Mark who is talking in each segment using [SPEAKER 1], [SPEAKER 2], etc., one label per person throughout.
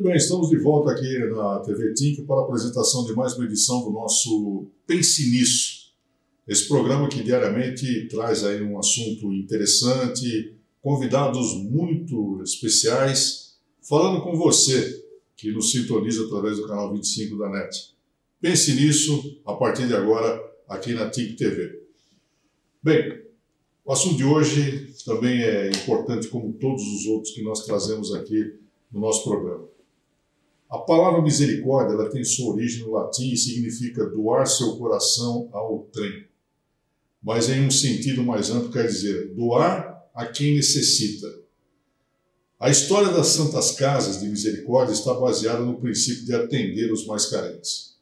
[SPEAKER 1] bem, estamos de volta aqui na TV Tink para a apresentação de mais uma edição do nosso Pense Nisso. Esse programa que diariamente traz aí um assunto interessante, convidados muito especiais, falando com você que nos sintoniza através do canal 25 da NET. Pense nisso a partir de agora aqui na Tink TV. Bem, o assunto de hoje também é importante como todos os outros que nós trazemos aqui no nosso programa. A palavra misericórdia, ela tem sua origem no latim e significa doar seu coração ao trem. Mas em um sentido mais amplo quer dizer doar a quem necessita. A história das Santas Casas de Misericórdia está baseada no princípio de atender os mais carentes.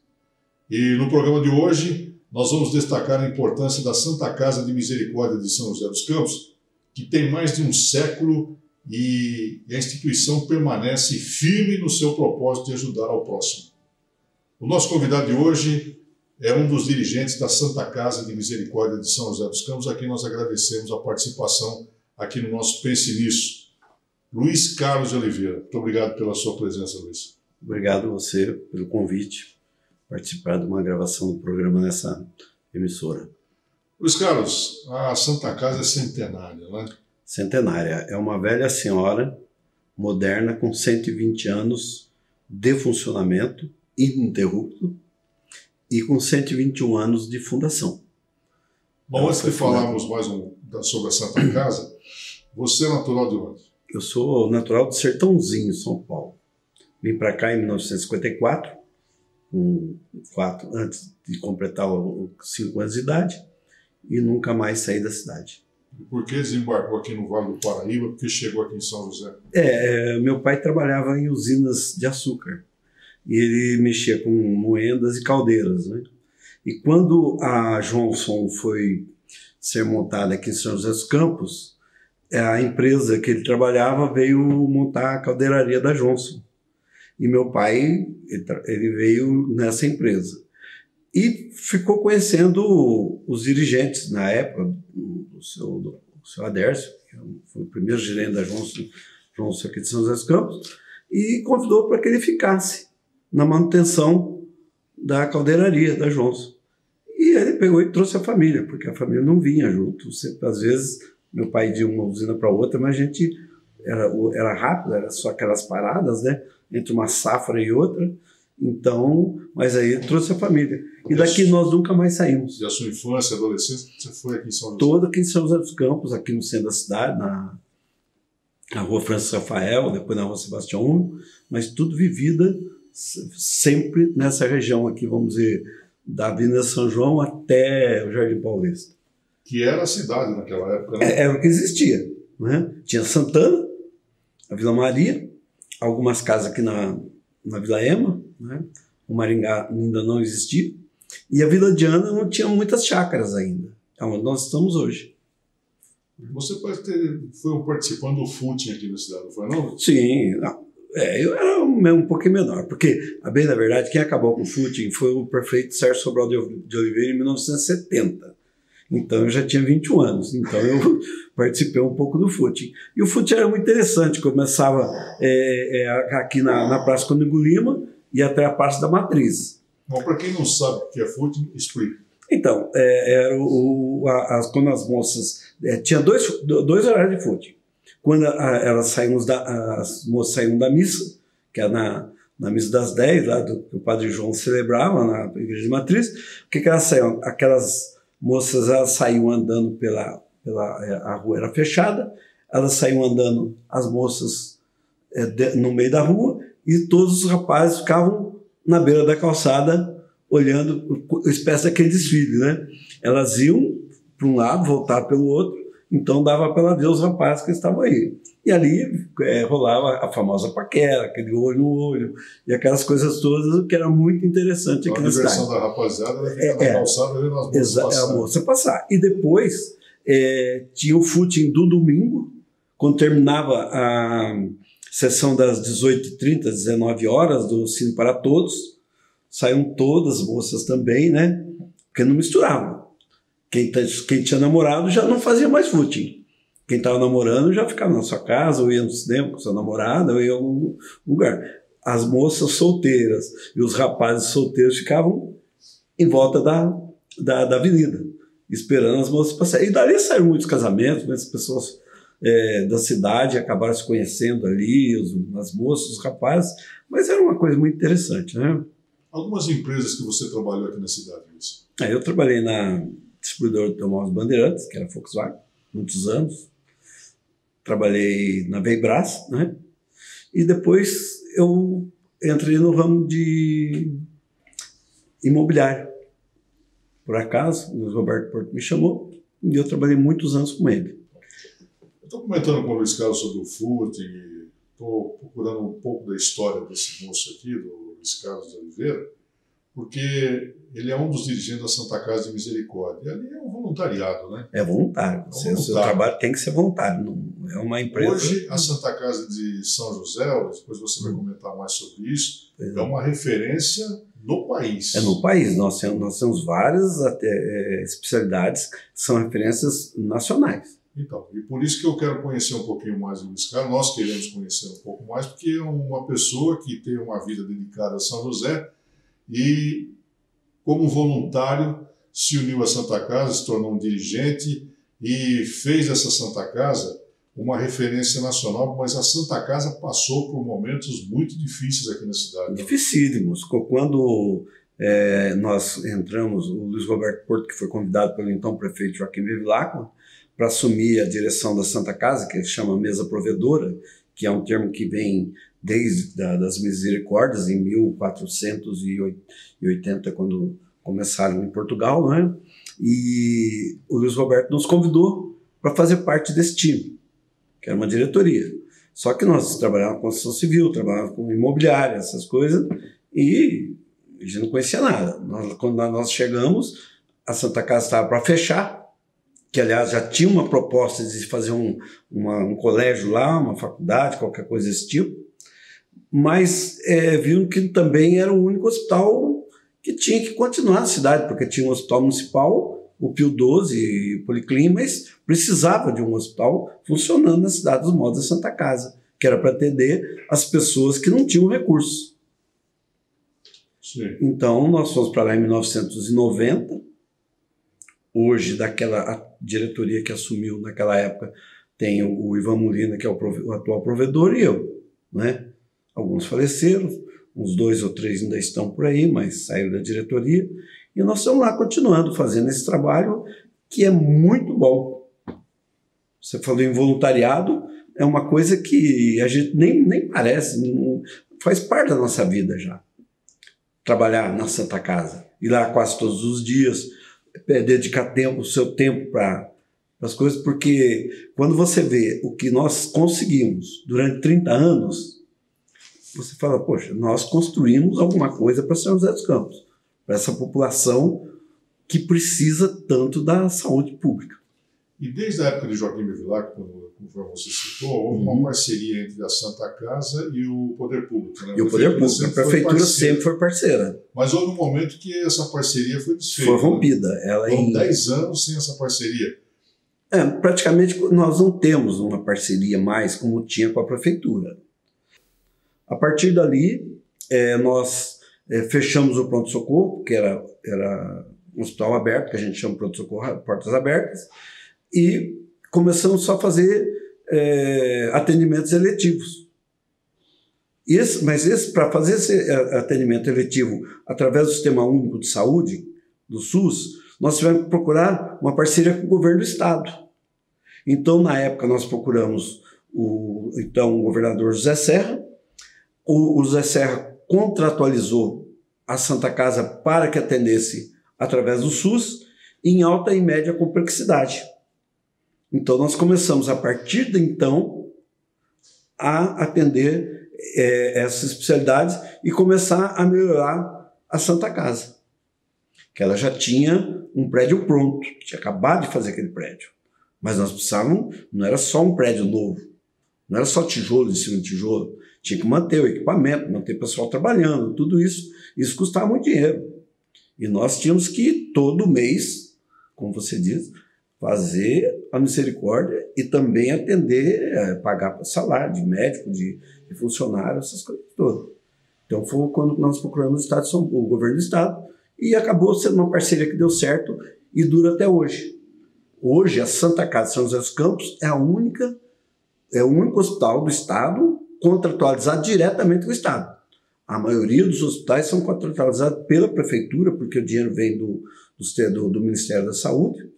[SPEAKER 1] E no programa de hoje, nós vamos destacar a importância da Santa Casa de Misericórdia de São José dos Campos, que tem mais de um século e a instituição permanece firme no seu propósito de ajudar ao próximo. O nosso convidado de hoje é um dos dirigentes da Santa Casa de Misericórdia de São José dos Campos, a quem nós agradecemos a participação aqui no nosso Pense Nisso. Luiz Carlos de Oliveira, muito obrigado pela sua presença, Luiz.
[SPEAKER 2] Obrigado a você pelo convite, participar de uma gravação do programa nessa emissora.
[SPEAKER 1] Luiz Carlos, a Santa Casa é centenária, né?
[SPEAKER 2] Centenária. É uma velha senhora, moderna, com 120 anos de funcionamento ininterrupto e com 121 anos de fundação.
[SPEAKER 1] Bom, antes de falarmos mais sobre a Santa Casa, você é natural de onde?
[SPEAKER 2] Eu sou natural do Sertãozinho, São Paulo. Vim para cá em 1954, antes de completar os 5 anos de idade, e nunca mais saí da cidade.
[SPEAKER 1] E por que desembarcou aqui no Vale do Paraíba? Por que chegou aqui em São José?
[SPEAKER 2] Meu pai trabalhava em usinas de açúcar e ele mexia com moendas e caldeiras, né? E quando a Johnson foi ser montada aqui em São José dos Campos, a empresa que ele trabalhava veio montar a caldeiraria da Johnson. E meu pai, ele veio nessa empresa. E ficou conhecendo os dirigentes na época, o seu Adércio, que foi o primeiro gerente da Johnson aqui de São José dos Campos, e convidou para que ele ficasse na manutenção da caldeiraria da Johnson. E ele pegou e trouxe a família, porque a família não vinha junto. Sempre, às vezes, meu pai ia de uma usina para outra, mas a gente era rápido, era só aquelas paradas, né, entre uma safra e outra. Então, mas aí ele trouxe a família. E daqui nós nunca mais saímos.
[SPEAKER 1] E a sua infância, adolescência, você foi aqui em São José?
[SPEAKER 2] Toda aqui em São José dos Campos, aqui no centro da cidade, na rua Francisco Rafael, depois na rua Sebastião Uno, mas tudo vivida sempre nessa região aqui, vamos dizer, da Avenida São João até o Jardim Paulista.
[SPEAKER 1] Que era a cidade naquela época, né?
[SPEAKER 2] Era o que existia, né? Tinha Santana, a Vila Maria, algumas casas aqui na Vila Ema, né? O Maringá ainda não existia, e a Vila Diana não tinha muitas chácaras ainda, é onde nós estamos hoje.
[SPEAKER 1] Você foi participando do footing aqui na cidade, não foi não?
[SPEAKER 2] Sim, não. Eu era um pouquinho menor, porque, a bem da verdade, quem acabou com o footing foi o prefeito Sérgio Sobral de Oliveira em 1970. Então eu já tinha 21 anos, então eu participei um pouco do footing. E o footing era muito interessante, começava aqui na Praça Cônego Lima e até a Praça da Matriz.
[SPEAKER 1] Bom, para quem não sabe o que é footing, explica.
[SPEAKER 2] Então, quando as moças... tinha dois horários de footing. Quando as moças saíam da missa, que era na missa das 10, lá que o Padre João celebrava na Igreja de Matriz, o que elas saíam? Aquelas moças, elas saíam andando a rua era fechada, elas saíam andando, as moças no meio da rua, e todos os rapazes ficavam na beira da calçada olhando, espécie daquele desfile, né? Elas iam para um lado, voltavam pelo outro, então dava para ver os rapazes que estavam aí. E ali rolava a famosa paquera, aquele olho no olho, e aquelas coisas todas, que era muito interessante aqui na cidade.
[SPEAKER 1] A diversão da rapaziada era ficar na calçada vendo as moças passar.
[SPEAKER 2] A moça passar. E depois tinha o footing do domingo, quando terminava a sessão das 18h30, 19 horas, do Cine para Todos, saíam todas as moças também, né? Porque não misturavam. Quem tinha namorado já não fazia mais footing. Quem estava namorando já ficava na sua casa, ou ia no cinema com sua namorada, ou ia a algum lugar. as moças solteiras e os rapazes solteiros ficavam em volta da avenida, esperando as moças passarem. E dali saíram muitos casamentos, muitas pessoas da cidade acabaram se conhecendo ali, as moças, os rapazes, mas era uma coisa muito interessante, né?
[SPEAKER 1] Algumas empresas que você trabalhou aqui na cidade, Luiz?
[SPEAKER 2] Eu trabalhei na distribuidora de automóveis Bandeirantes, que era a Volkswagen, muitos anos. Trabalhei na Veibras, né? E depois eu entrei no ramo de imobiliário. Por acaso, o Luiz Roberto Porto me chamou e eu trabalhei muitos anos com ele.
[SPEAKER 1] Eu estou comentando com o Luiz Carlos sobre o footing, estou procurando um pouco da história desse moço aqui, do Luiz Carlos de Oliveira, porque ele é um dos dirigentes da Santa Casa de Misericórdia. E ali é um voluntariado, né?
[SPEAKER 2] É voluntário. O seu trabalho tem que ser voluntário, não é uma empresa.
[SPEAKER 1] Hoje, a Santa Casa de São José, depois você vai comentar mais sobre isso, é uma referência no país.
[SPEAKER 2] É no país. Nós temos várias especialidades que são referências nacionais.
[SPEAKER 1] Então, e por isso que eu quero conhecer um pouquinho mais o Luiz Carlos. Nós queremos conhecer um pouco mais, porque é uma pessoa que tem uma vida dedicada a São José e, como voluntário, se uniu à Santa Casa, se tornou um dirigente e fez dessa Santa Casa uma referência nacional, mas a Santa Casa passou por momentos muito difíceis aqui na cidade.
[SPEAKER 2] Dificílimos. Quando nós entramos, o Luiz Roberto Porto, que foi convidado pelo então prefeito Joaquim Bevilacqua, para assumir a direção da Santa Casa, que se chama mesa provedora, que é um termo que vem desde das Misericórdias, em 1480, quando começaram em Portugal, né? E o Luiz Roberto nos convidou para fazer parte desse time, que era uma diretoria. Só que nós trabalhávamos com construção civil, trabalhávamos com imobiliária, essas coisas, e a gente não conhecia nada. Quando nós chegamos, a Santa Casa estava para fechar, que aliás já tinha uma proposta de fazer um colégio lá, uma faculdade, qualquer coisa desse tipo, mas viram que também era o único hospital que tinha que continuar na cidade, porque tinha um hospital municipal, o Pio XII e o Policlínico, mas precisava de um hospital funcionando na cidade dos Modos da Santa Casa, que era para atender as pessoas que não tinham recursos.
[SPEAKER 1] Sim.
[SPEAKER 2] Então nós fomos para lá em 1990. Hoje, a diretoria que assumiu naquela época, tem o Ivan Molina, que é o atual provedor, e eu, né? Alguns faleceram, uns 2 ou 3 ainda estão por aí, mas saíram da diretoria, e nós estamos lá continuando fazendo esse trabalho que é muito bom. Você falou em voluntariado, é uma coisa que a gente nem parece, não, faz parte da nossa vida já. Trabalhar na Santa Casa, ir lá quase todos os dias, dedicar o seu tempo para as coisas, porque quando você vê o que nós conseguimos durante 30 anos, você fala, poxa, nós construímos alguma coisa para São José dos Campos, para essa população que precisa tanto da saúde pública.
[SPEAKER 1] E desde a época de Joaquim Bevilacqua, como você citou, houve uma parceria entre a Santa Casa e o Poder Público. Né?
[SPEAKER 2] E o Poder Público, a Prefeitura sempre foi parceira.
[SPEAKER 1] Mas houve um momento que essa parceria foi desfeita.
[SPEAKER 2] Foi rompida. Ela
[SPEAKER 1] Foram 10 anos sem essa parceria.
[SPEAKER 2] Praticamente nós não temos uma parceria mais como tinha com a Prefeitura. A partir dali, nós fechamos o pronto-socorro, que era um hospital aberto, que a gente chama de pronto-socorro portas abertas, e começamos só a fazer atendimentos eletivos. Mas para fazer esse atendimento eletivo através do Sistema Único de Saúde, do SUS, nós tivemos que procurar uma parceria com o governo do Estado. Então, na época, nós procuramos o governador José Serra. O José Serra contratualizou a Santa Casa para que atendesse através do SUS em alta e média complexidade. Então, nós começamos, a partir de então, a atender essas especialidades e começar a melhorar a Santa Casa, que ela já tinha um prédio pronto, tinha acabado de fazer aquele prédio. Mas nós precisávamos, não era só um prédio novo, não era só tijolo em cima de tijolo, tinha que manter o equipamento, manter o pessoal trabalhando, tudo isso custava muito dinheiro. E nós tínhamos que, todo mês, como você diz, fazer a misericórdia e também atender, pagar salário de médico, de funcionário, essas coisas todas. Então foi quando nós procuramos o governo do Estado, e acabou sendo uma parceria que deu certo e dura até hoje. Hoje, a Santa Casa de São José dos Campos é o único hospital do Estado contratualizado diretamente com o Estado. A maioria dos hospitais são contratualizados pela prefeitura, porque o dinheiro vem do Ministério da Saúde,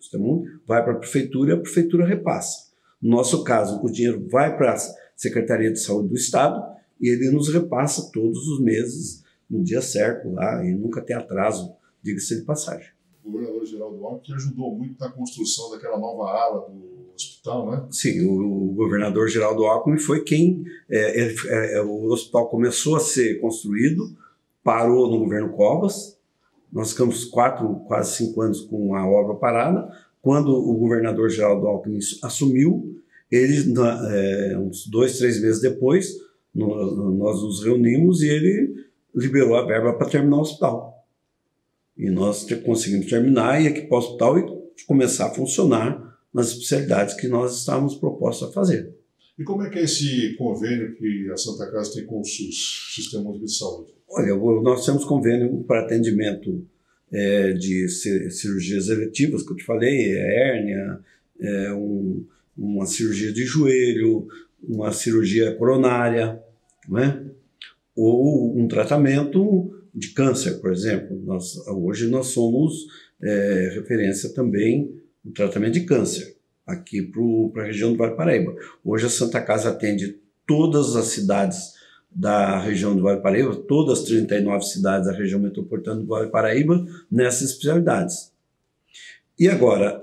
[SPEAKER 2] vai para a prefeitura e a prefeitura repassa. No nosso caso, o dinheiro vai para a Secretaria de Saúde do Estado e ele nos repassa todos os meses, no dia certo lá, e nunca tem atraso, diga-se de passagem.
[SPEAKER 1] O governador Geraldo Alckmin que ajudou muito na construção daquela nova ala do hospital, né?
[SPEAKER 2] Sim, o governador Geraldo Alckmin foi quem... o hospital começou a ser construído, parou no governo Covas, nós ficamos quase 5 anos com a obra parada. Quando o governador Geraldo Alckmin assumiu, ele, uns 2, 3 meses depois, nós nos reunimos e ele liberou a verba para terminar o hospital. E nós conseguimos terminar e equipar o hospital e começar a funcionar nas especialidades que nós estávamos propostos a fazer.
[SPEAKER 1] E como é que é esse convênio que a Santa Casa tem com o SUS, Sistema Único de Saúde?
[SPEAKER 2] Olha, nós temos convênio para atendimento de cirurgias eletivas, que eu te falei, hérnia, uma cirurgia de joelho, uma cirurgia coronária, né? Ou um tratamento de câncer, por exemplo. Hoje nós somos referência também no tratamento de câncer, aqui para a região do Vale do Paraíba. Hoje a Santa Casa atende todas as cidades da região do Vale do Paraíba, todas as 39 cidades da região metropolitana do Vale do Paraíba, nessas especialidades. E agora,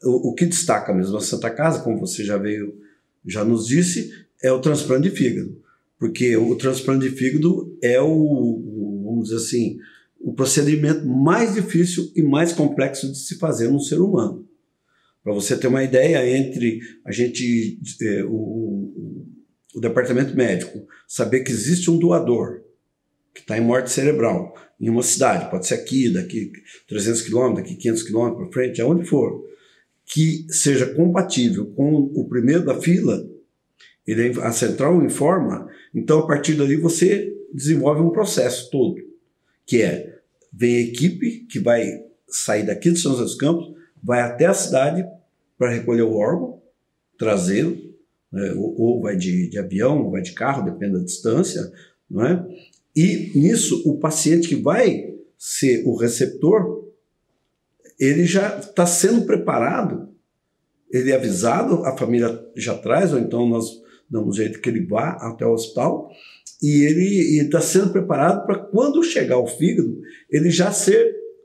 [SPEAKER 2] o que destaca mesmo a Santa Casa, como você já nos disse, é o transplante de fígado. Porque o transplante de fígado é vamos dizer assim, o procedimento mais difícil e mais complexo de se fazer num ser humano. Para você ter uma ideia, entre o departamento médico saber que existe um doador que está em morte cerebral em uma cidade, pode ser aqui, daqui 300 quilômetros, daqui 500 quilômetros para frente, aonde for, que seja compatível com o primeiro da fila, a central informa, então a partir dali você desenvolve um processo todo, que vem a equipe que vai sair daqui de São José dos Campos, vai até a cidade para recolher o órgão, trazê-lo, ou vai de avião, ou vai de carro, depende da distância, não é? E nisso, o paciente que vai ser o receptor, ele já está sendo preparado, ele é avisado, a família já traz, ou então nós damos jeito que ele vá até o hospital, e ele está sendo preparado para quando chegar o fígado, ele já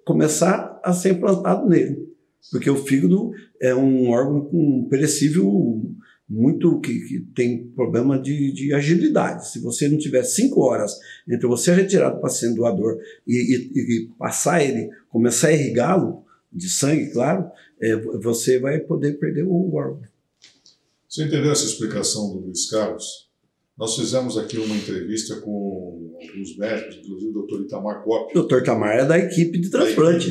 [SPEAKER 2] começar a ser implantado nele. Porque o fígado é um órgão perecível muito que tem problema de agilidade. Se você não tiver 5 horas entre você retirar do paciente doador e passar ele, começar a irrigá-lo de sangue, claro, você vai poder perder o órgão.
[SPEAKER 1] Você entendeu essa explicação do Luiz Carlos? Nós fizemos aqui uma entrevista com alguns médicos, inclusive o Dr. Itamar Coppi.
[SPEAKER 2] O Dr. Itamar é da equipe de transplante.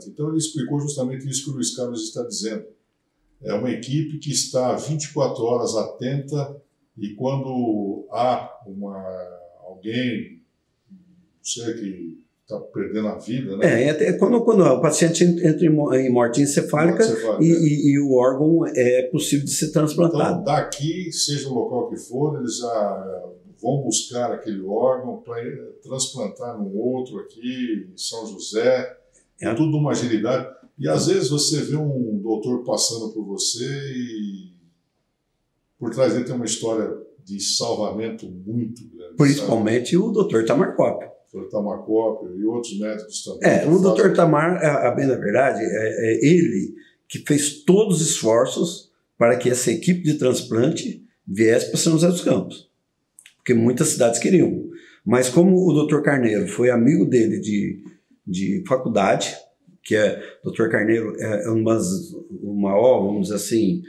[SPEAKER 1] Então ele explicou justamente isso que o Luiz Carlos está dizendo. É uma equipe que está 24 horas atenta e quando há alguém, não sei, que está perdendo a vida, né?
[SPEAKER 2] Até quando o paciente entra em morte encefálica e o órgão é possível de ser transplantado.
[SPEAKER 1] Então, daqui, seja o local que for, eles já vão buscar aquele órgão para transplantar num outro aqui, em São José, tudo uma agilidade. E às vezes você vê um doutor passando por você e por trás dele tem uma história de salvamento muito grande.
[SPEAKER 2] Principalmente sabe? O Dr. Itamar Coppi.
[SPEAKER 1] O Dr. Itamar Coppi e outros médicos também.
[SPEAKER 2] O Dr. Itamar, bem na verdade, ele que fez todos os esforços para que essa equipe de transplante viesse para São José dos Campos. Porque muitas cidades queriam. Mas como o Dr. Carneiro foi amigo dele de faculdade, que o Dr. Carneiro é o maior, vamos dizer assim,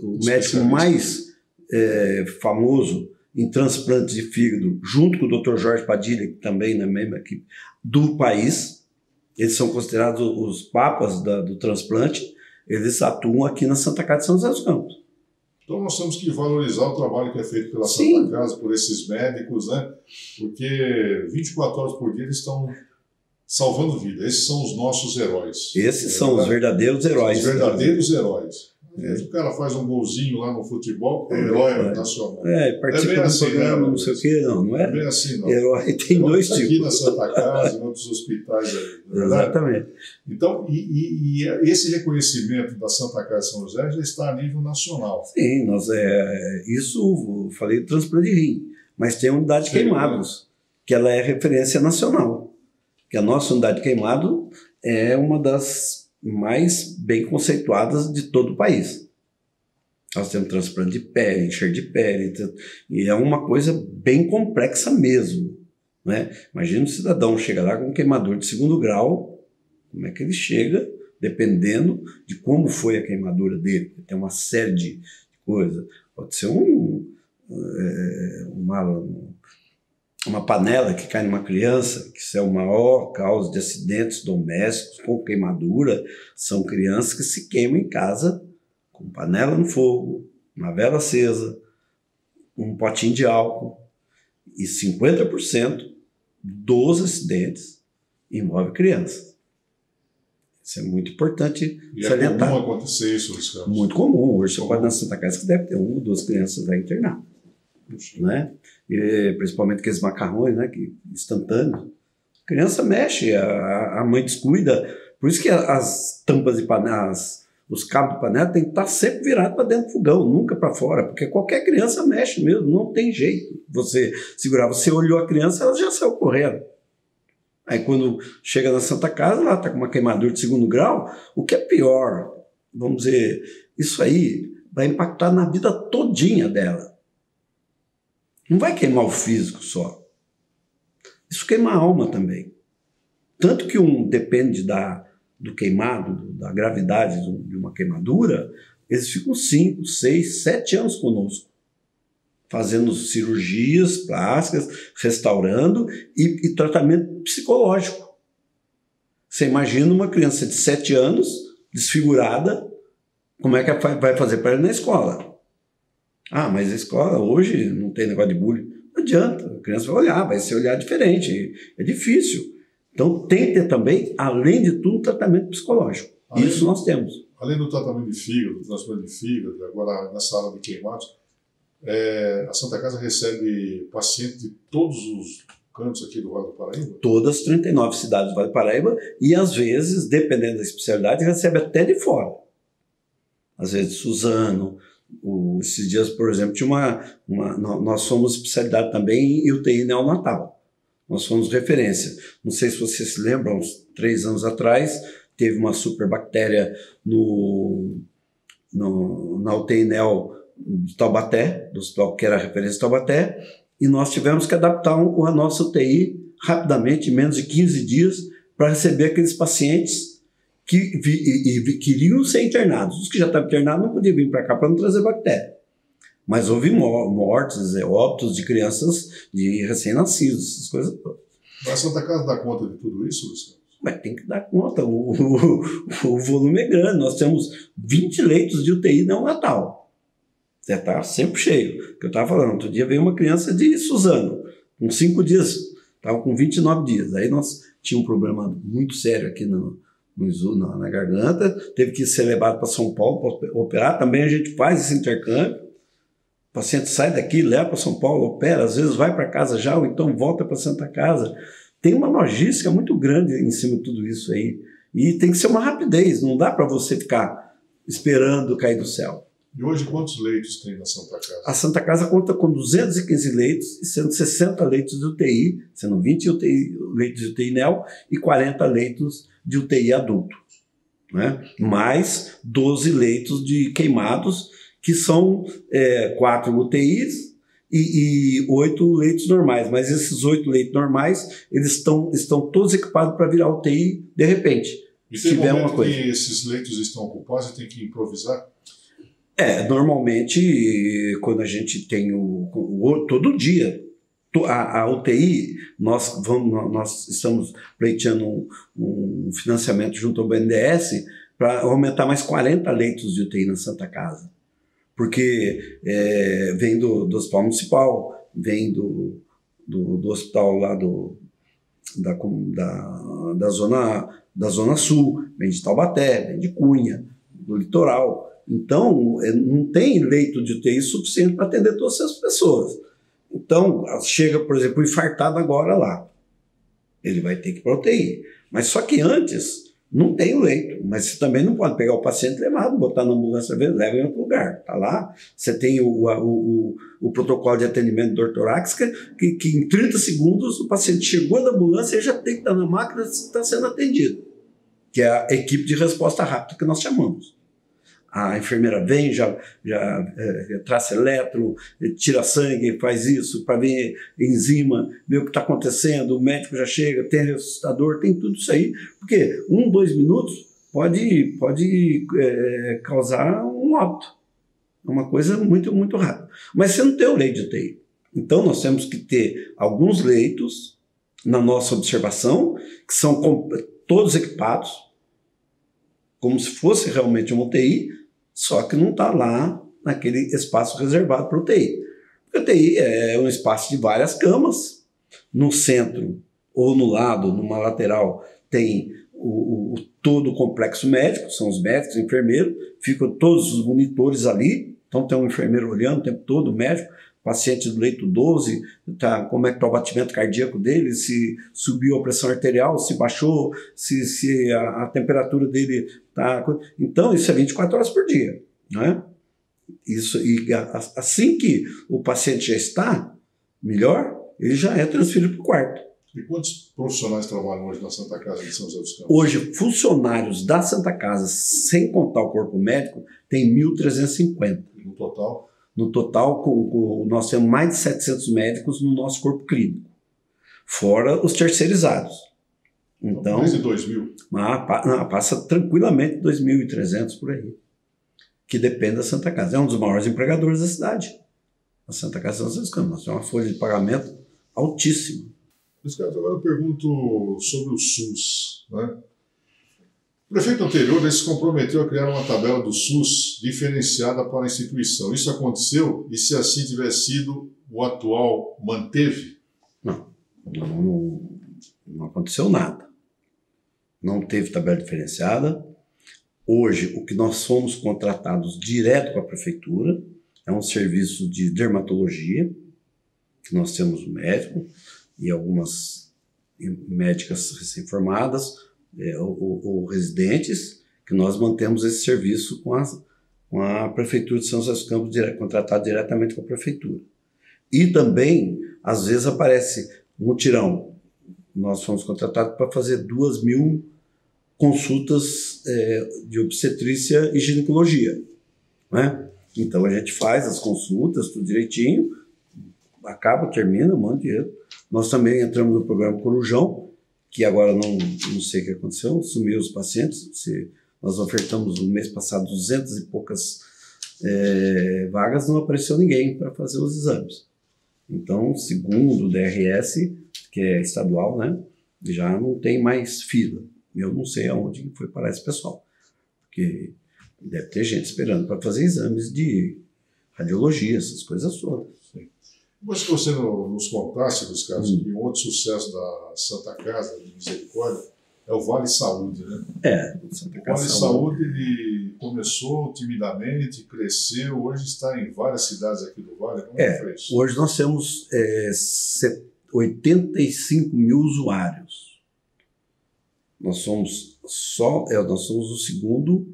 [SPEAKER 2] o médico mais famoso em transplante de fígado, junto com o Dr. Jorge Padilha, que também na mesma equipe, do país. Eles são considerados os papas do transplante. Eles atuam aqui na Santa Casa de São José dos Campos.
[SPEAKER 1] Então nós temos que valorizar o trabalho que é feito pela
[SPEAKER 2] Sim.
[SPEAKER 1] Santa Casa, por esses médicos, né? Porque 24 horas por dia eles estão salvando vida. Esses são os nossos heróis.
[SPEAKER 2] Esses são os verdadeiros heróis.
[SPEAKER 1] Os verdadeiros heróis. Às vezes o cara faz um golzinho lá no futebol, é herói nacional.
[SPEAKER 2] Participa do programa, não sei o quê, não é?
[SPEAKER 1] É bem assim, não.
[SPEAKER 2] Herói tem dois tipos.
[SPEAKER 1] Aqui na Santa Casa, em outros hospitais aí.
[SPEAKER 2] Exatamente.
[SPEAKER 1] Então, e esse reconhecimento da Santa Casa de São José já está a nível nacional.
[SPEAKER 2] Sim, isso, eu falei transplante de rim, mas tem a unidade de queimados, que ela é referência nacional. Que a nossa unidade de queimado é uma das mais bem conceituadas de todo o país. Nós temos transplante de pele, enxerto de pele, e é uma coisa bem complexa mesmo, né? Imagina um cidadão chega lá com um queimador de 2º grau, como é que ele chega, dependendo de como foi a queimadura dele. Tem uma série de coisas. Pode ser uma panela que cai numa criança, que isso é a maior causa de acidentes domésticos com queimadura, são crianças que se queimam em casa com panela no fogo, uma vela acesa, um potinho de álcool, e 50% dos acidentes envolvem crianças. Isso é muito importante salientar.
[SPEAKER 1] É comum acontecer isso, Luiz Carlos?
[SPEAKER 2] Muito comum. Hoje você pode ir na Santa Casa que deve ter 1 ou 2 crianças lá internadas. Né? E, principalmente aqueles macarrões, né, instantâneos. A criança mexe, a mãe descuida. Por isso que as tampas de panela, os cabos de panela tem que estar sempre virados para dentro do fogão, nunca para fora, porque qualquer criança mexe mesmo, não tem jeito. Você segurar, você olhou a criança, ela já saiu correndo. Aí quando chega na Santa Casa, ela está com uma queimadura de 2º grau, o que é pior, vamos dizer, isso aí vai impactar na vida todinha dela. Não vai queimar o físico só. Isso queima a alma também. Tanto que depende do queimado, da gravidade de uma queimadura, eles ficam 5, 6, 7 anos conosco, fazendo cirurgias plásticas, restaurando e tratamento psicológico. Você imagina uma criança de 7 anos, desfigurada, como é que vai fazer para ir na escola? Ah, mas a escola hoje não tem negócio de bullying. Não adianta, a criança vai olhar, vai se olhar diferente, é difícil. Então tem que ter também, além de tudo, um tratamento psicológico. Isso nós temos.
[SPEAKER 1] Além do tratamento de fígado, do transplante de fígado, agora nessa área de queimados, a Santa Casa recebe pacientes de todos os cantos aqui do Vale do Paraíba?
[SPEAKER 2] Todas as 39 cidades do Vale do Paraíba e, às vezes, dependendo da especialidade, recebe até de fora. Às vezes, Suzano. Esses dias, por exemplo, nós somos especialidade também em UTI neonatal. Nós somos referência. Não sei se você se lembra, uns 3 anos atrás, teve uma superbactéria na UTI neo de Taubaté, do hospital que era a referência de Taubaté, e nós tivemos que adaptar a nossa UTI rapidamente, em menos de 15 dias, para receber aqueles pacientes que queriam ser internados. Os que já estavam internados não podiam vir para cá para não trazer bactéria. Mas houve mortes, óbitos de crianças de recém-nascidos, essas coisas todas.
[SPEAKER 1] Mas a Santa Casa dá conta de tudo isso, Luciano?
[SPEAKER 2] Mas tem que dar conta, o volume é grande. Nós temos 20 leitos de UTI neonatal. Você está sempre cheio. Que eu estava falando, outro dia veio uma criança de Suzano, com 5 dias, estava com 29 dias. Aí nós tínhamos um problema muito sério aqui na garganta, teve que ser levado para São Paulo para operar. Também a gente faz esse intercâmbio. O paciente sai daqui, leva para São Paulo, opera, às vezes vai para casa já, ou então volta para Santa Casa. Tem uma logística muito grande em cima de tudo isso aí. E tem que ser uma rapidez, não dá para você ficar esperando cair do céu.
[SPEAKER 1] E hoje quantos leitos tem na Santa Casa?
[SPEAKER 2] A Santa Casa conta com 215 leitos e 160 leitos de UTI, sendo 20 leitos de UTI neo e 40 leitos de UTI adulto, né? Mais 12 leitos de queimados, que são 4 UTIs e 8 leitos normais. Mas esses 8 leitos normais, eles estão todos equipados para virar UTI de repente.
[SPEAKER 1] E se tiver uma coisa que esses leitos estão ocupados, você tem que improvisar?
[SPEAKER 2] Normalmente, quando a gente tem todo dia, a UTI, nós estamos pleiteando um financiamento junto ao BNDES para aumentar mais 40 leitos de UTI na Santa Casa. porque vem do hospital municipal, vem do hospital lá da zona sul, vem de Taubaté, vem de Cunha, do litoral. Então, não tem leito de UTI suficiente para atender todas essas pessoas. Então, chega, por exemplo, o infartado agora lá. Ele vai ter que ir para UTI. Mas só que antes, não tem o leito. Mas você também não pode pegar o paciente e levar, botar na ambulância, leva em outro lugar. Está lá. Você tem o protocolo de atendimento do Ortorax, que em 30 segundos o paciente chegou na ambulância e já tem que estar na máquina e está sendo atendido. Que é a equipe de resposta rápida que nós chamamos. A enfermeira vem, já traça eletro, tira sangue, faz isso, para ver enzima, ver o que está acontecendo, o médico já chega, tem ressuscitador, tem tudo isso aí, porque 2 minutos pode causar um óbito. É uma coisa muito, muito rápida. Mas você não tem o leito de UTI. Então nós temos que ter alguns leitos na nossa observação, que são todos equipados, como se fosse realmente uma UTI, só que não está lá naquele espaço reservado para UTI. Porque a UTI é um espaço de várias camas. No centro ou no lado, numa lateral, tem todo o complexo médico, são os médicos, enfermeiros, ficam todos os monitores ali, então tem um enfermeiro olhando o tempo todo, o médico, paciente do leito 12, como é que está o batimento cardíaco dele, se subiu a pressão arterial, se baixou, se a temperatura dele está... Então, isso é 24 horas por dia, né? Isso, e assim que o paciente já está melhor, ele já é transferido para o quarto.
[SPEAKER 1] E quantos profissionais trabalham hoje na Santa Casa de São José dos Campos?
[SPEAKER 2] Hoje, funcionários da Santa Casa, sem contar o corpo médico, tem 1.350.
[SPEAKER 1] No total?
[SPEAKER 2] No total, nós temos mais de 700 médicos no nosso corpo clínico, fora os terceirizados. Então,
[SPEAKER 1] mais de 2.000?
[SPEAKER 2] Passa tranquilamente 2.300 por aí, que depende da Santa Casa. É um dos maiores empregadores da cidade. A Santa Casa de São José dos Campos. Nós temos uma folha de pagamento altíssima.
[SPEAKER 1] Agora eu pergunto sobre o SUS, né? O prefeito anterior se comprometeu a criar uma tabela do SUS diferenciada para a instituição. Isso aconteceu? E se assim tiver sido, o atual manteve?
[SPEAKER 2] Não aconteceu nada. Não teve tabela diferenciada. Hoje, o que nós somos contratados direto com a prefeitura é um serviço de dermatologia, que nós temos um médico e algumas médicas recém-formadas, ou residentes, que nós mantemos esse serviço com a Prefeitura de São José dos Campos, contratado diretamente com a Prefeitura. E também, às vezes, aparece mutirão. Nós fomos contratados para fazer 2.000 consultas de obstetrícia e ginecologia, né? Então a gente faz as consultas, tudo direitinho, acaba, termina, manda dinheiro. Nós também entramos no programa Corujão, que agora não sei o que aconteceu, sumiu os pacientes. Nós ofertamos no mês passado 200 e poucas vagas, não apareceu ninguém para fazer os exames. Então, segundo o DRS, que é estadual, né, já não tem mais fila. Eu não sei aonde foi parar esse pessoal, porque deve ter gente esperando para fazer exames de radiologia, essas coisas todas.
[SPEAKER 1] Mas que você nos contasse, Luiz Carlos, que um outro sucesso da Santa Casa de Misericórdia é o Vale Saúde, né?
[SPEAKER 2] Santa
[SPEAKER 1] Casa. O Vale Saúde ele começou timidamente, cresceu, hoje está em várias cidades aqui do Vale. Como foi isso?
[SPEAKER 2] Hoje nós temos 85 mil usuários. Nós somos o segundo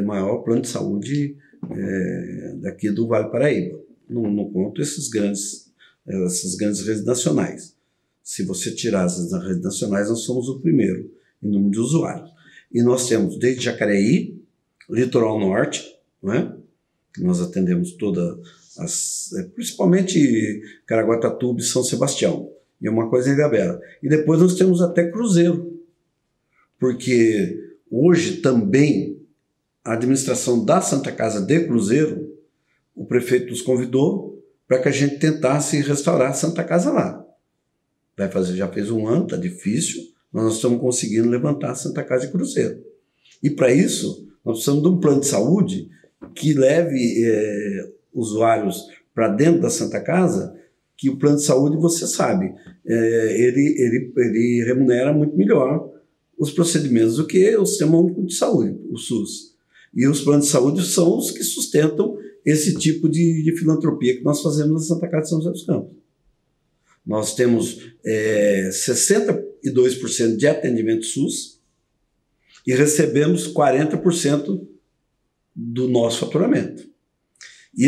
[SPEAKER 2] maior plano de saúde daqui do Vale Paraíba. Não conto essas grandes redes nacionais. Se você tirar as redes nacionais, nós somos o primeiro em número de usuários. E nós temos desde Jacareí, Litoral Norte, não é? Que nós atendemos principalmente Caraguatatuba e São Sebastião, e uma coisa em Ilhabela. E depois nós temos até Cruzeiro, porque hoje também a administração da Santa Casa de Cruzeiro, o prefeito nos convidou para que a gente tentasse restaurar a Santa Casa lá. Já fez um ano, está difícil, mas nós estamos conseguindo levantar a Santa Casa de Cruzeiro. E para isso, nós precisamos de um plano de saúde que leve usuários para dentro da Santa Casa, que o plano de saúde, você sabe, ele remunera muito melhor os procedimentos do que o Sistema Único de Saúde, o SUS. E os planos de saúde são os que sustentam esse tipo de filantropia que nós fazemos na Santa Casa de São José dos Campos. Nós temos 62% de atendimento SUS e recebemos 40% do nosso faturamento. E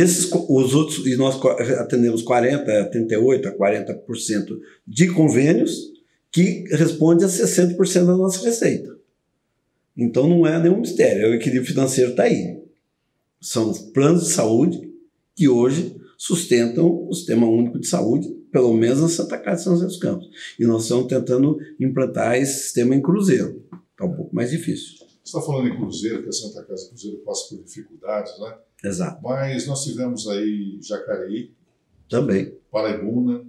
[SPEAKER 2] nós atendemos 38% a 40% de convênios que responde a 60% da nossa receita. Então não é nenhum mistério, o equilíbrio financeiro está aí. São os planos de saúde que hoje sustentam o Sistema Único de Saúde, pelo menos na Santa Casa de São José dos Campos. E nós estamos tentando implantar esse sistema em Cruzeiro. Está um pouco mais difícil.
[SPEAKER 1] Você está falando em Cruzeiro, que a Santa Casa de Cruzeiro passa por dificuldades, né?
[SPEAKER 2] Exato.
[SPEAKER 1] Mas nós tivemos aí Jacareí,
[SPEAKER 2] também,
[SPEAKER 1] Paraibuna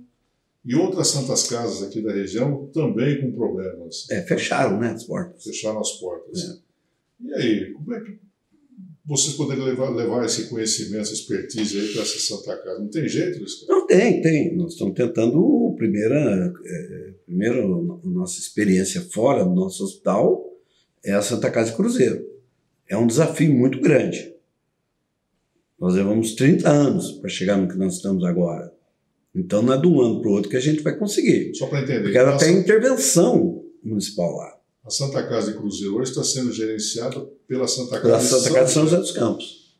[SPEAKER 1] e outras santas casas aqui da região também com problemas.
[SPEAKER 2] Fecharam, né, as portas.
[SPEAKER 1] Fecharam as portas. E aí, como é que vocês poderiam levar esse conhecimento, essa expertise aí para essa Santa Casa? Não tem jeito, Luiz?
[SPEAKER 2] Não, tem. Nós estamos tentando, primeiro, nossa experiência fora do nosso hospital é a Santa Casa de Cruzeiro. É um desafio muito grande. Nós levamos 30 anos para chegar no que nós estamos agora. Então não é de um ano para o outro que a gente vai conseguir.
[SPEAKER 1] Só para entender.
[SPEAKER 2] Porque ela tem intervenção municipal lá.
[SPEAKER 1] A Santa Casa de Cruzeiro hoje está sendo gerenciada pela Santa Casa,
[SPEAKER 2] pela Santa Casa de São José dos Campos.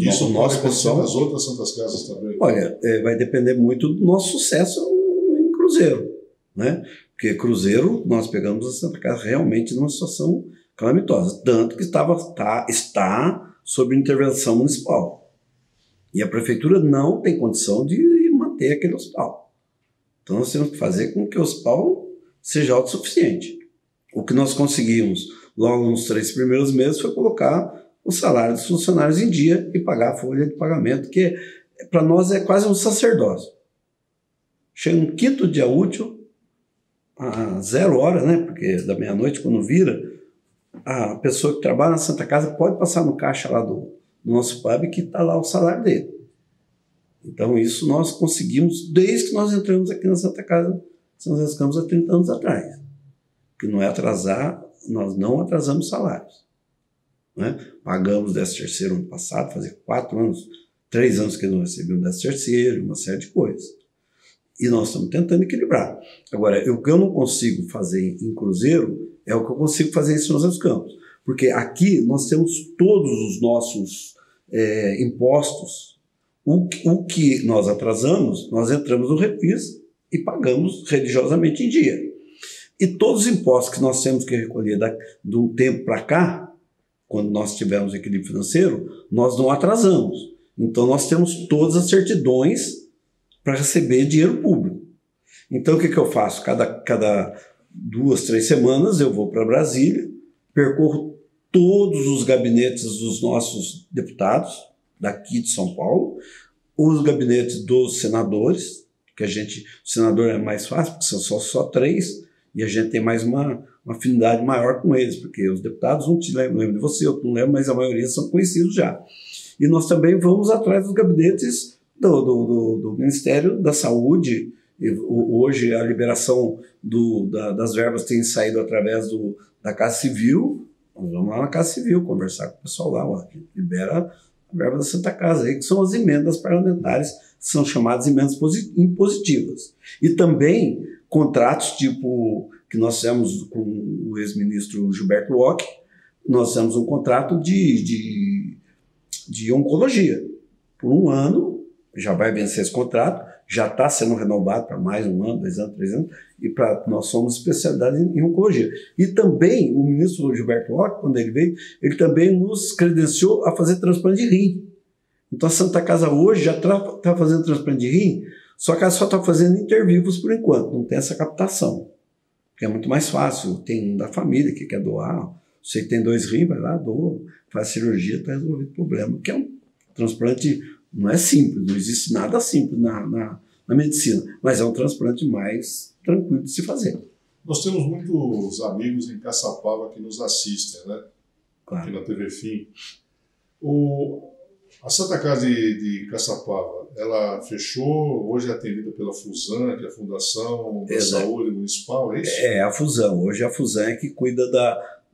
[SPEAKER 1] Isso o nosso pessoal, as outras Santas Casas também?
[SPEAKER 2] Olha, vai depender muito do nosso sucesso em Cruzeiro, né? Porque Cruzeiro, nós pegamos a Santa Casa realmente numa situação calamitosa, tanto que está sob intervenção municipal. E a prefeitura não tem condição de manter aquele hospital. Então nós temos que fazer com que o hospital seja autossuficiente. O que nós conseguimos logo nos 3 primeiros meses foi colocar o salário dos funcionários em dia e pagar a folha de pagamento, que para nós é quase um sacerdócio. Chega um quinto dia útil, a 0 hora, né? Porque da meia-noite, quando vira, a pessoa que trabalha na Santa Casa pode passar no caixa lá do nosso pub que está lá o salário dele. Então isso nós conseguimos desde que nós entramos aqui na Santa Casa de São José dos Campos há 30 anos atrás. Que não é atrasar, nós não atrasamos salários. Né? Pagamos 13º ano passado, fazia 3 anos que não recebíamos 13º, uma série de coisas. E nós estamos tentando equilibrar. Agora, o que eu não consigo fazer em Cruzeiro é o que eu consigo fazer em São José dos Campos. Porque aqui nós temos todos os nossos impostos. O que nós atrasamos, nós entramos no refis e pagamos religiosamente em dia. E todos os impostos que nós temos que recolher de um tempo para cá, quando nós tivermos equilíbrio financeiro, nós não atrasamos. Então nós temos todas as certidões para receber dinheiro público. Então o que eu faço? Cada 2, 3 semanas eu vou para Brasília, percorro todos os gabinetes dos nossos deputados, daqui de São Paulo, os gabinetes dos senadores, que o senador é mais fácil, porque são só 3, e a gente tem mais uma afinidade maior com eles, porque os deputados, um te lembra de você, outro não lembra, mas a maioria são conhecidos já. E nós também vamos atrás dos gabinetes do Ministério da Saúde. Hoje a liberação das verbas tem saído através da Casa Civil. Nós vamos lá na Casa Civil conversar com o pessoal lá, ó, que libera a verba da Santa Casa, aí, que são as emendas parlamentares, que são chamadas emendas impositivas. E também contratos tipo que nós fizemos com o ex-ministro Gilberto Locke, nós fizemos um contrato de oncologia. Por 1 ano, já vai vencer esse contrato, já está sendo renovado para mais 1 ano, 2 anos, 3 anos, e nós somos especialidade em oncologia. E também o ministro Gilberto Locke, quando ele veio, ele também nos credenciou a fazer transplante de rim. Então a Santa Casa hoje já está fazendo transplante de rim, só que ela só está fazendo intervivos por enquanto, não tem essa captação. Porque é muito mais fácil, tem um da família que quer doar, você tem 2 rins, vai lá, doa, faz cirurgia, está resolvido o problema, que é um transplante, não é simples, não existe nada simples na medicina, mas é um transplante mais tranquilo de se fazer.
[SPEAKER 1] Nós temos muitos amigos em Caçapava que nos assistem, né? Claro. Aqui na TV Fim. A Santa Casa de Caçapava, ela fechou, hoje é atendida pela Fusan, que é a Fundação da Saúde Municipal, é isso?
[SPEAKER 2] É a Fusan. Hoje a Fusan é que cuida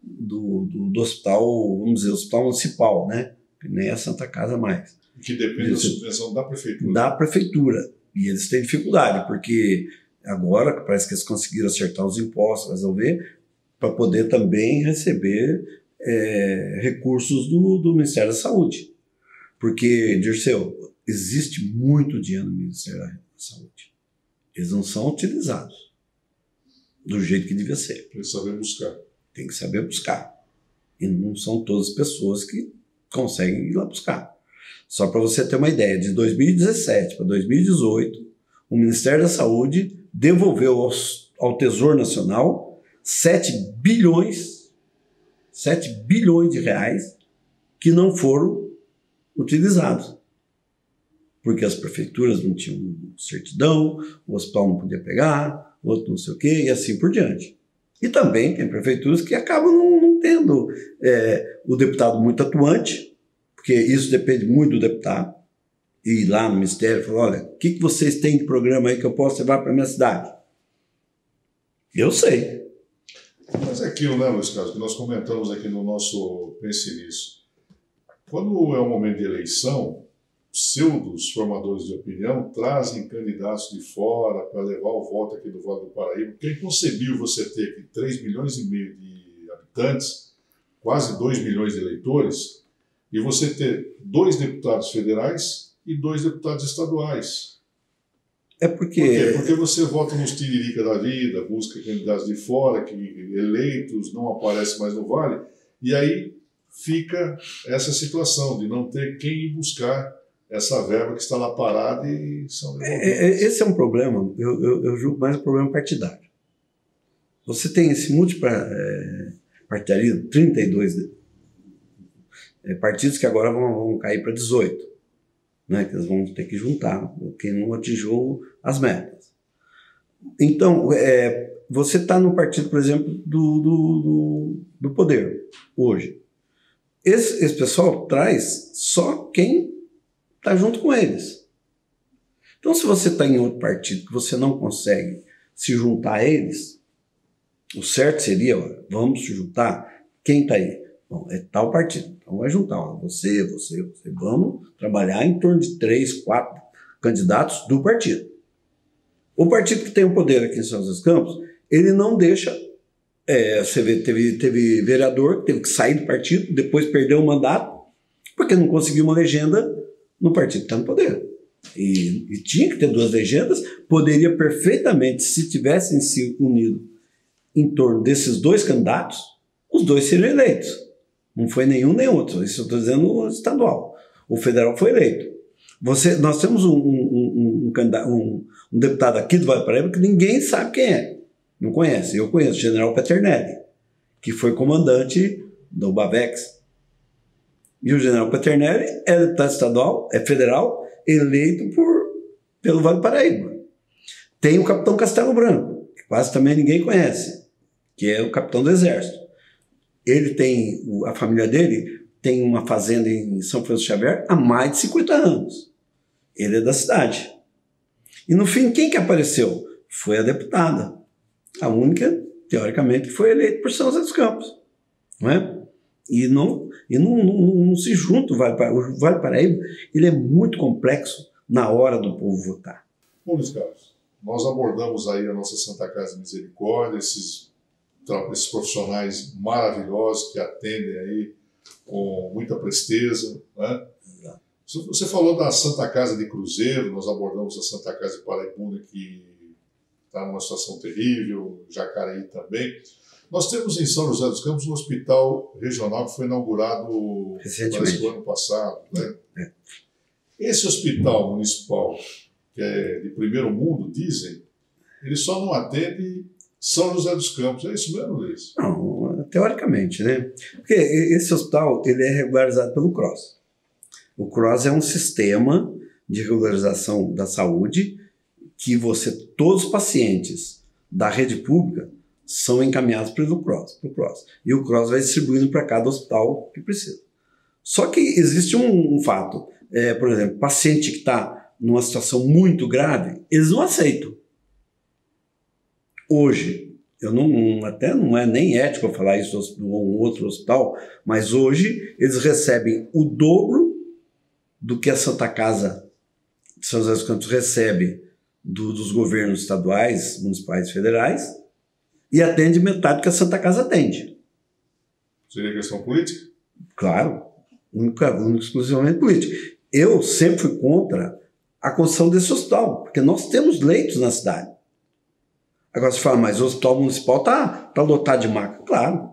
[SPEAKER 2] do hospital, vamos dizer, hospital municipal, né? Nem a Santa Casa mais.
[SPEAKER 1] Que depende da subvenção da prefeitura.
[SPEAKER 2] Da prefeitura. E eles têm dificuldade, porque agora parece que eles conseguiram acertar os impostos, resolver, para poder também receber recursos do Ministério da Saúde. Porque, Dirceu, existe muito dinheiro no Ministério da Saúde. Eles não são utilizados do jeito que devia ser.
[SPEAKER 1] Tem que saber buscar.
[SPEAKER 2] Tem que saber buscar. E não são todas as pessoas que conseguem ir lá buscar. Só para você ter uma ideia, de 2017 para 2018, o Ministério da Saúde devolveu ao Tesouro Nacional 7 bilhões de reais que não foram utilizados. Porque as prefeituras não tinham certidão, o hospital não podia pegar, o outro não sei o quê, e assim por diante. E também tem prefeituras que acabam não tendo o deputado muito atuante, porque isso depende muito do deputado, e ir lá no Ministério e falar, olha, o que vocês têm de programa aí que eu posso levar para a minha cidade? Eu sei.
[SPEAKER 1] Mas é aquilo, né, Luiz Carlos, que nós comentamos aqui no nosso Pense Nisso. Quando é um momento de eleição, pseudos formadores de opinião trazem candidatos de fora para levar o voto aqui do Vale do Paraíba, porque é inconcebível você ter aqui 3,5 milhões de habitantes, quase 2 milhões de eleitores, e você ter 2 deputados federais e 2 deputados estaduais.
[SPEAKER 2] Por
[SPEAKER 1] quê? Porque você vota nos tiririca da vida, busca candidatos de fora, que eleitos não aparecem mais no Vale, e aí fica essa situação de não ter quem ir buscar essa verba que está lá parada e são devolvidas.
[SPEAKER 2] Esse é um problema, eu julgo mais um problema partidário. Você tem esse multipartidarismo, 32 partidos que agora vão cair para 18, né, que eles vão ter que juntar quem não atingiu as metas. Então, você está no partido, por exemplo, do poder, hoje. Esse pessoal traz só quem está junto com eles. Então, se você está em outro partido que você não consegue se juntar a eles, o certo seria, vamos se juntar, quem está aí? Bom, é tal partido, então vai juntar, você, vamos trabalhar em torno de 3, 4 candidatos do partido. O partido que tem o poder aqui em São José dos Campos, ele não deixa, você vê, teve vereador que teve que sair do partido, depois perdeu o mandato, porque não conseguiu uma legenda no partido que está no poder. E tinha que ter 2 legendas, poderia perfeitamente, se tivessem se unido em torno desses 2 candidatos, os 2 seriam eleitos. Não foi nenhum nem outro, isso eu estou dizendo no estadual. O federal foi eleito. Nós temos um deputado aqui do Vale do Paraíba que ninguém sabe quem é, não conhece. Eu conheço o general Peternelli, que foi comandante do Bavex. E o general Peternelli é deputado estadual, é federal, eleito pelo Vale do Paraíba. Tem o capitão Castelo Branco, que quase também ninguém conhece, que é o capitão do Exército. Ele tem, a família dele tem uma fazenda em São Francisco Xavier há mais de 50 anos. Ele é da cidade. E no fim, quem que apareceu? Foi a deputada. A única, teoricamente, que foi eleita por São José dos Campos. Não é? E não se junta o Vale do Paraíba, ele é muito complexo na hora do povo votar.
[SPEAKER 1] Bom, Luiz Carlos, nós abordamos aí a nossa Santa Casa de Misericórdia, esses profissionais maravilhosos que atendem aí com muita presteza, né? Você falou da Santa Casa de Cruzeiro, nós abordamos a Santa Casa de Paraibuna, que está numa situação terrível, Jacareí também. Nós temos em São José dos Campos um hospital regional que foi inaugurado parece que o ano passado, né? Esse hospital municipal, que é de primeiro mundo, dizem, ele só não atende São José dos Campos. É isso mesmo, Luiz?
[SPEAKER 2] Não, teoricamente, né? Porque esse hospital ele é regularizado pelo CROSS. O CROSS é um sistema de regularização da saúde que todos os pacientes da rede pública são encaminhados pelo CROSS. E o CROSS vai distribuindo para cada hospital que precisa. Só que existe um fato. por exemplo, paciente que está numa situação muito grave, eles não aceitam. Hoje, até não é nem ético eu falar isso em um outro hospital, mas hoje eles recebem o dobro do que a Santa Casa de São José dos Campos recebe dos governos estaduais, municipais e federais, e atende metade do que a Santa Casa atende.
[SPEAKER 1] Seria questão política?
[SPEAKER 2] Claro, exclusivamente política. Eu sempre fui contra a construção desse hospital, porque nós temos leitos na cidade. Agora você fala, mas o hospital municipal tá lotado de maca. Claro,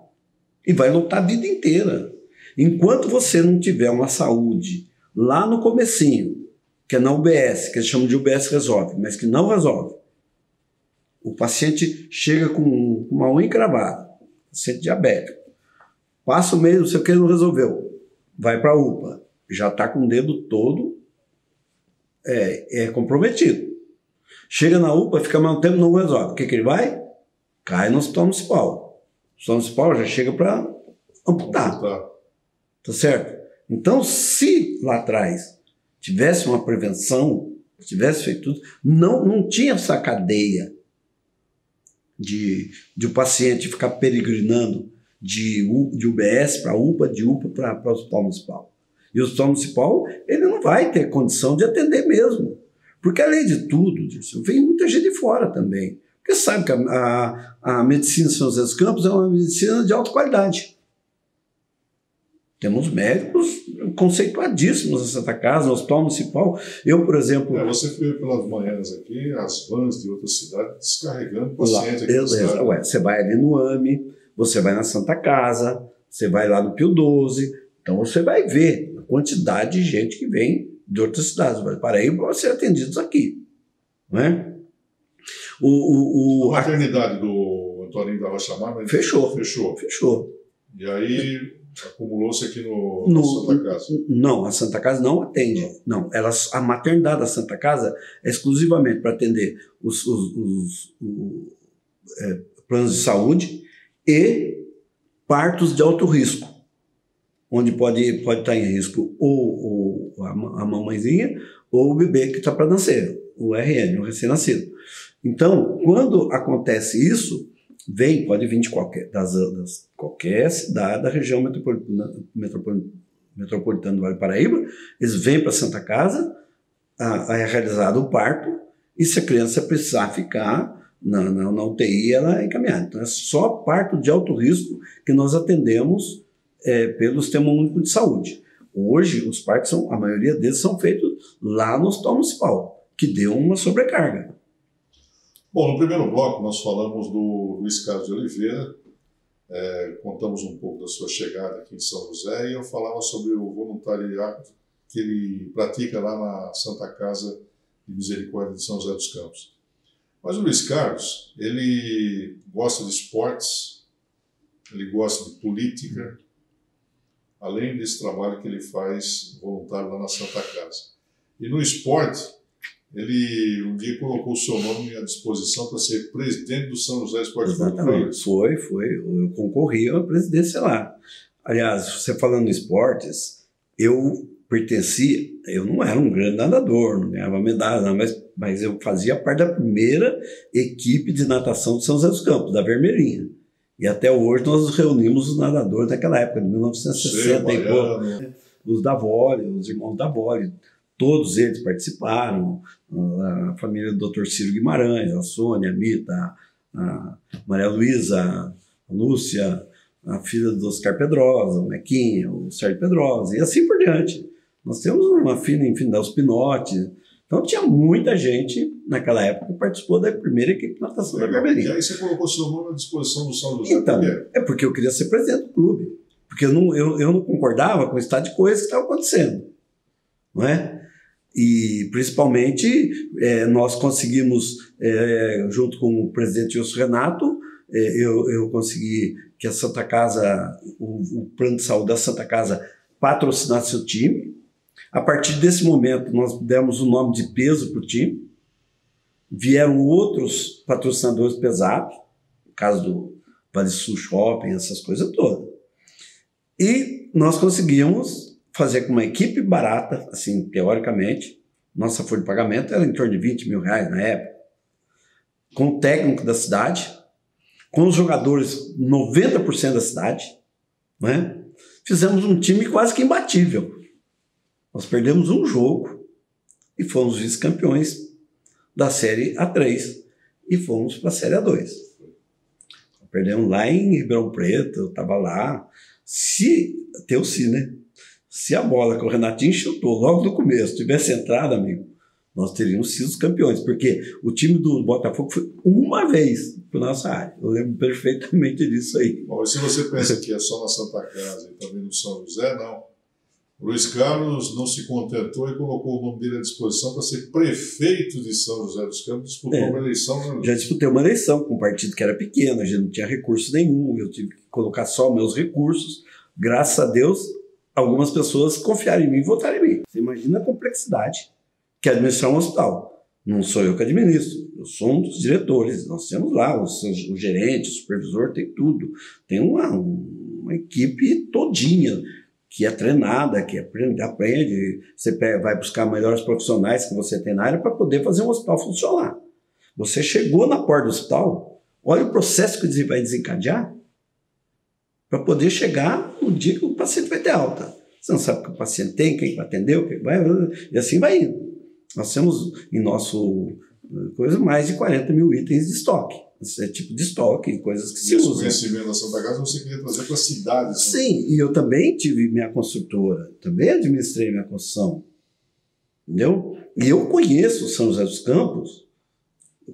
[SPEAKER 2] e vai lotar a vida inteira. Enquanto você não tiver uma saúde lá no comecinho, que é na UBS, que eles chamam de UBS resolve, mas que não resolve. O paciente chega com uma unha encravada, paciente diabético, passa o mês, não sei o que, não resolveu, vai para a UPA, já está com o dedo todo comprometido. Chega na UPA, fica mais um tempo, não resolve. O que ele vai? Cai no hospital municipal. O hospital municipal já chega para amputar. Tá certo? Então, se lá atrás tivesse uma prevenção, tivesse feito tudo, não tinha essa cadeia de o paciente ficar peregrinando de UBS para UPA, de UPA para o hospital municipal. E o hospital municipal, ele não vai ter condição de atender mesmo. Porque, além de tudo, vem muita gente de fora também. Porque sabe que a medicina de São José dos Campos é uma medicina de alta qualidade. Temos médicos conceituadíssimos na Santa Casa, no hospital municipal. Eu, por exemplo...
[SPEAKER 1] você vê pelas manhãs aqui, as vans de outras cidades descarregando pacientes aqui na cidade.
[SPEAKER 2] Você vai ali no AME, você vai na Santa Casa, você vai lá no Pio 12, então você vai ver a quantidade de gente que vem de outras cidades, Vale do Paraíba, para ser atendidos aqui. Não é?
[SPEAKER 1] A maternidade do Antoninho da Rocha Mar
[SPEAKER 2] fechou. E
[SPEAKER 1] aí acumulou-se aqui na Santa Casa?
[SPEAKER 2] Não, a Santa Casa não atende. Não, a maternidade da Santa Casa é exclusivamente para atender os planos de saúde e partos de alto risco, onde pode estar em risco ou a mamãezinha ou o bebê que está para nascer, o RN, o recém-nascido. Então, quando acontece isso, pode vir de qualquer cidade da região metropolitana do Vale do Paraíba, eles vêm para Santa Casa, é realizado o parto, e se a criança precisar ficar na UTI, ela é encaminhada. Então, é só parto de alto risco que nós atendemos pelo Sistema Único de Saúde. Hoje, os partos, a maioria deles são feitos lá no Hospital Municipal, que deu uma sobrecarga.
[SPEAKER 1] Bom, no primeiro bloco nós falamos do Luiz Carlos de Oliveira, contamos um pouco da sua chegada aqui em São José e eu falava sobre o voluntariado que ele pratica lá na Santa Casa de Misericórdia de São José dos Campos. Mas o Luiz Carlos, ele gosta de esportes, ele gosta de política, além desse trabalho que ele faz voluntário lá na Santa Casa. E no esporte, ele um dia colocou o seu nome à disposição para ser presidente do São José Esporte Clube.
[SPEAKER 2] Exatamente, foi. Eu concorri à presidência lá. Aliás, você falando em esportes, eu não era um grande nadador, não ganhava medalha, não, mas eu fazia parte da primeira equipe de natação de São José dos Campos, da Vermelhinha. E até hoje nós reunimos os nadadores daquela época, de 1960 e pouco. Os da vôlei, os irmãos da vôlei, todos eles participaram. A família do Dr. Ciro Guimarães, a Sônia, a Mita, a Maria Luísa, a Lúcia, a filha do Oscar Pedrosa, o Mequinha, o Sérgio Pedrosa, e assim por diante. Nós temos uma filha, enfim, da Spinotti. Então tinha muita gente naquela época que participou da primeira equipe de natação da Vermelhinha.
[SPEAKER 1] E aí você colocou seu nome à disposição do São José?
[SPEAKER 2] Então, porque eu queria ser presidente do clube. Porque eu não concordava com o estado de coisas que estava acontecendo. Não é? E, principalmente, nós conseguimos, junto com o presidente Wilson Renato, eu consegui que a Santa Casa, o plano de saúde da Santa Casa patrocinasse o time. A partir desse momento, nós demos um nome de peso para o time. Vieram outros patrocinadores pesados, no caso do Vale Sul Shopping, essas coisas todas. E nós conseguimos fazer com uma equipe barata, assim, teoricamente, nossa folha de pagamento era em torno de R$20.000 na época, com o técnico da cidade, com os jogadores 90% da cidade, né? Fizemos um time quase que imbatível. Nós perdemos um jogo e fomos vice-campeões da Série A3 e fomos para a Série A2. Perdemos lá em Ribeirão Preto, eu estava lá. Né? Se a bola que o Renatinho chutou logo no começo tivesse entrado, amigo, nós teríamos sido os campeões, porque o time do Botafogo foi uma vez para a nossa área. Eu lembro perfeitamente disso aí.
[SPEAKER 1] Bom, e se você pensa que é só na Santa Casa e também no São José, não. O Luiz Carlos não se contentou e colocou o nome dele à disposição para ser prefeito de São José dos Campos, disputou uma eleição. Né?
[SPEAKER 2] Já disputei uma eleição com um partido que era pequeno, a gente não tinha recurso nenhum, eu tive que colocar só meus recursos. Graças a Deus, algumas pessoas confiaram em mim e votaram em mim. Você imagina a complexidade que é administrar um hospital. Não sou eu que administro, eu sou um dos diretores. Nós temos lá o gerente, o supervisor, tem tudo. Tem uma equipe todinha que é treinada, que aprende. Você vai buscar melhores profissionais que você tem na área para poder fazer um hospital funcionar. Você chegou na porta do hospital, olha o processo que você vai desencadear para poder chegar no dia que o paciente vai ter alta. Você não sabe o que o paciente tem, quem vai atender, o que vai, e assim vai indo. Nós temos em nosso coisa mais de 40 mil itens de estoque. Esse tipo de estoque, coisas que se usam.
[SPEAKER 1] Esse conhecimento da Santa Casa você queria trazer para a cidade.
[SPEAKER 2] Sim, e eu também tive minha construtora, também administrei minha construção. Entendeu? E eu conheço São José dos Campos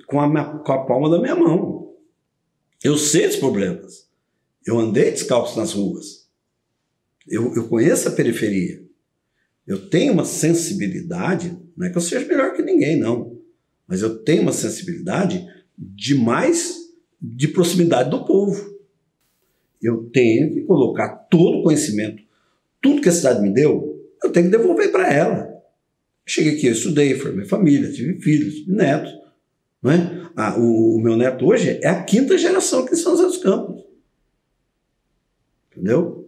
[SPEAKER 2] com a palma da minha mão. Eu sei dos problemas. Eu andei descalço nas ruas. Eu conheço a periferia. Eu tenho uma sensibilidade, não é que eu seja melhor que ninguém, não. Mas eu tenho uma sensibilidade de proximidade do povo. Eu tenho que colocar todo o conhecimento, tudo que a cidade me deu, eu tenho que devolver para ela. Cheguei aqui, eu estudei, formei família, tive filhos, tive netos. Não é? O meu neto hoje é a 5ª geração aqui em São José dos Campos. Entendeu?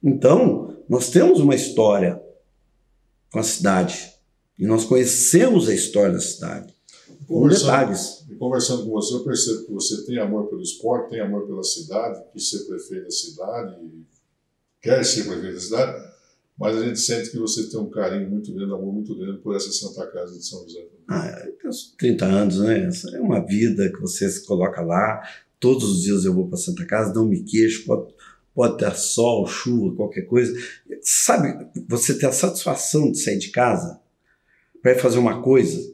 [SPEAKER 2] Então, nós temos uma história com a cidade. E nós conhecemos a história da cidade. Com detalhes.
[SPEAKER 1] Conversando com você, eu percebo que você tem amor pelo esporte, tem amor pela cidade, quis ser prefeito da cidade, quer ser prefeito da cidade, mas a gente sente que você tem um carinho muito grande, um amor muito grande por essa Santa Casa de São José.
[SPEAKER 2] Eu tenho 30 anos, né? Essa é uma vida que você se coloca lá. Todos os dias eu vou para a Santa Casa, não me queixo, pode ter sol, chuva, qualquer coisa. Sabe, você ter a satisfação de sair de casa para ir fazer uma coisa.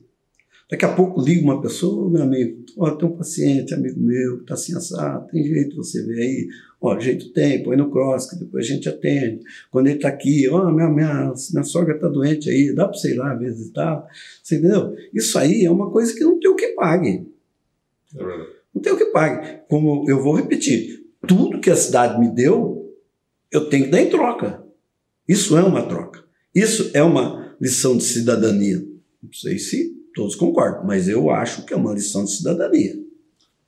[SPEAKER 2] Daqui a pouco liga uma pessoa, meu amigo, tem um paciente, amigo meu, que está assim assado, tem jeito, você vê aí, jeito tem, põe no cross, que depois a gente atende. Quando ele está aqui, minha sogra está doente aí, dá para você ir lá visitar, você entendeu? Isso aí é uma coisa que não tem o que pague.
[SPEAKER 1] É verdade.
[SPEAKER 2] Não tem o que pague. Como eu vou repetir, tudo que a cidade me deu, eu tenho que dar em troca. Isso é uma troca. Isso é uma lição de cidadania. Não sei se todos concordam, mas eu acho que é uma lição de cidadania.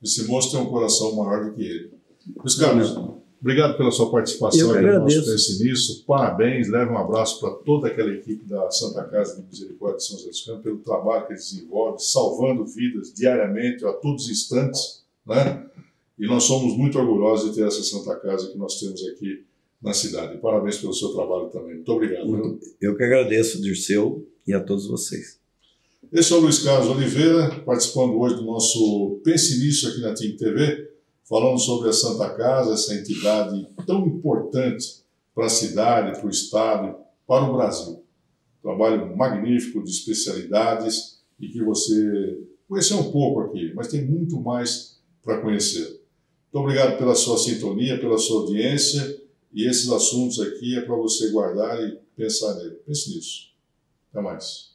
[SPEAKER 1] Esse moço tem um coração maior do que ele. Luiz Carlos, obrigado pela sua participação
[SPEAKER 2] aqui no nosso
[SPEAKER 1] Pense Nisso. Parabéns, leve um abraço para toda aquela equipe da Santa Casa de Misericórdia de São José dos Campos pelo trabalho que eles desenvolvem, salvando vidas diariamente, a todos os instantes, né? E nós somos muito orgulhosos de ter essa Santa Casa que nós temos aqui na cidade. Parabéns pelo seu trabalho também. Muito obrigado.
[SPEAKER 2] Eu que agradeço, Dirceu, e a todos vocês.
[SPEAKER 1] Esse é o Luiz Carlos Oliveira, participando hoje do nosso Pense Nisso aqui na TIM TV, falando sobre a Santa Casa, essa entidade tão importante para a cidade, para o Estado, para o Brasil. Trabalho magnífico de especialidades e que você conheceu um pouco aqui, mas tem muito mais para conhecer. Muito obrigado pela sua sintonia, pela sua audiência, e esses assuntos aqui é para você guardar e pensar nele. Pense nisso. Até mais.